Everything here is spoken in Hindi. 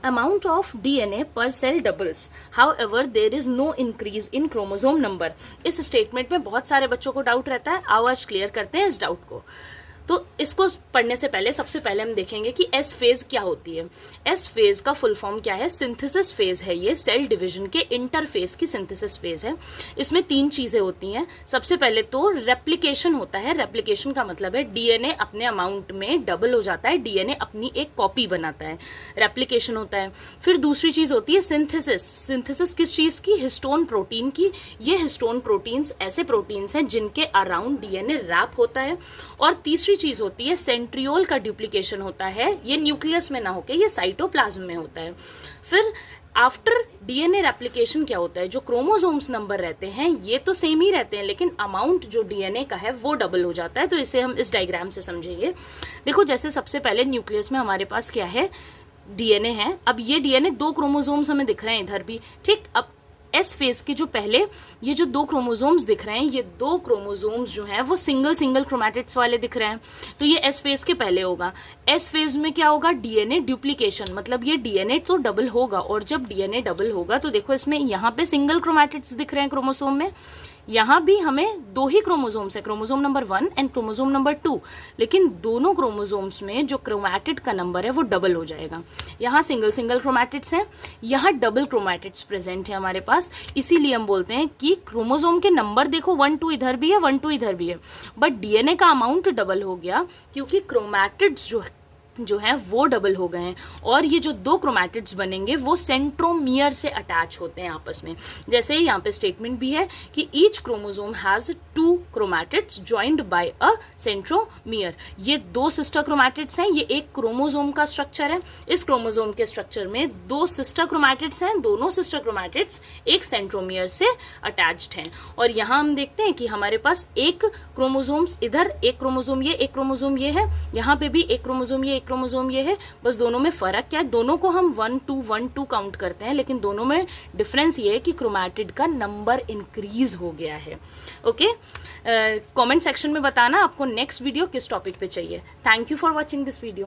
amount of DNA per cell doubles, however there is no increase in chromosome number। इस स्टेटमेंट में बहुत सारे बच्चों को डाउट रहता है, आओ आज क्लियर करते हैं इस डाउट को। तो इसको पढ़ने से पहले सबसे पहले हम देखेंगे कि एस फेज क्या होती है। एस फेज का फुल फॉर्म क्या है? सिंथेसिस फेज है ये, सेल डिवीजन के इंटरफेज की सिंथेसिस फेज है। इसमें 3 चीजें होती हैं। सबसे पहले तो रेप्लिकेशन होता है। रेप्लिकेशन का मतलब है डीएनए अपने अमाउंट में डबल हो जाता है, डीएनए अपनी एक कॉपी बनाता है, रेप्लिकेशन होता है। फिर दूसरी चीज होती है सिंथेसिस। सिंथेसिस किस चीज की? हिस्टोन प्रोटीन की। ये हिस्टोन प्रोटीन्स ऐसे प्रोटीन्स हैं जिनके अराउंड डीएनए रैप होता है। और तीसरी चीज होती है सेंट्रियोल का डुप्लीकेशन होता है, ये न्यूक्लियस में ना होके ये साइटोप्लाज्म में होता है। फिर आफ्टर डीएनए रेप्लिकेशन क्या होता है? जो क्रोमोसोम्स नंबर रहते हैं ये तो सेम ही रहते हैं, लेकिन अमाउंट जो डीएनए का है वो डबल हो जाता है। तो इसे हम इस डायग्राम से समझेंगे। देखो, जैसे सबसे पहले न्यूक्लियस में हमारे पास क्या है? डीएनए है। अब ये डीएनए 2 क्रोमोसोम्स हमें दिख रहे हैं इधर भी, ठीक। अब एस फेज के जो पहले ये जो 2 क्रोमोसोम्स दिख रहे हैं, ये 2 क्रोमोसोम्स जो हैं वो सिंगल क्रोमैटिड्स वाले दिख रहे हैं। तो ये एस फेज के पहले होगा। एस फेज में क्या होगा? डीएनए डुप्लीकेशन, मतलब ये डीएनए तो डबल होगा। और जब डीएनए डबल होगा तो देखो इसमें यहाँ पे सिंगल क्रोमैटिड्स दिख रहे हैं क्रोमोसोम में, यहाँ भी हमें 2 ही क्रोमोसोम्स है, chromosome number 1 and chromosome number 2, लेकिन दोनों क्रोमोसोम्स में जो क्रोमैटिड का नंबर है वो डबल हो जाएगा। यहाँ सिंगल क्रोमैटिड्स हैं, यहाँ डबल क्रोमैटिड्स प्रेजेंट है हमारे पास। इसीलिए हम बोलते हैं कि क्रोमोसोम के नंबर देखो 1 2 इधर भी है, 1 2 इधर भी है, बट डीएनए का अमाउंट डबल हो गया क्योंकि क्रोमैटिड्स जो है वो डबल हो गए हैं। और ये जो 2 क्रोमैटिड्स बनेंगे वो सेंट्रोमियर से अटैच होते हैं आपस में। जैसे यहाँ पे स्टेटमेंट भी है कि each chromosome has 2 chromatids joined by a centromere. ये 2 सिस्टर क्रोमैटिड्स हैं, ये एक क्रोमोसोम का स्ट्रक्चर है। इस क्रोमोसोम के स्ट्रक्चर में 2 सिस्टर क्रोमैटिड्स हैं, दोनों सिस्टर क्रोमैटिड्स एक सेंट्रोमियर से अटैच्ड हैं। और यहाँ हम देखते हैं कि हमारे पास एक क्रोमोसोम्स इधर, एक क्रोमोसोम ये, एक क्रोमोसोम ये है, यहाँ पे भी एक क्रोमोसोम ये, क्रोमोसोम ये है। बस दोनों में फर्क क्या है? दोनों को हम 1 2 काउंट करते हैं, लेकिन दोनों में डिफरेंस ये है कि क्रोमैटिड का नंबर इंक्रीज हो गया है। ओके, कमेंट सेक्शन में बताना आपको नेक्स्ट वीडियो किस टॉपिक पे चाहिए। Thank you for watching this video.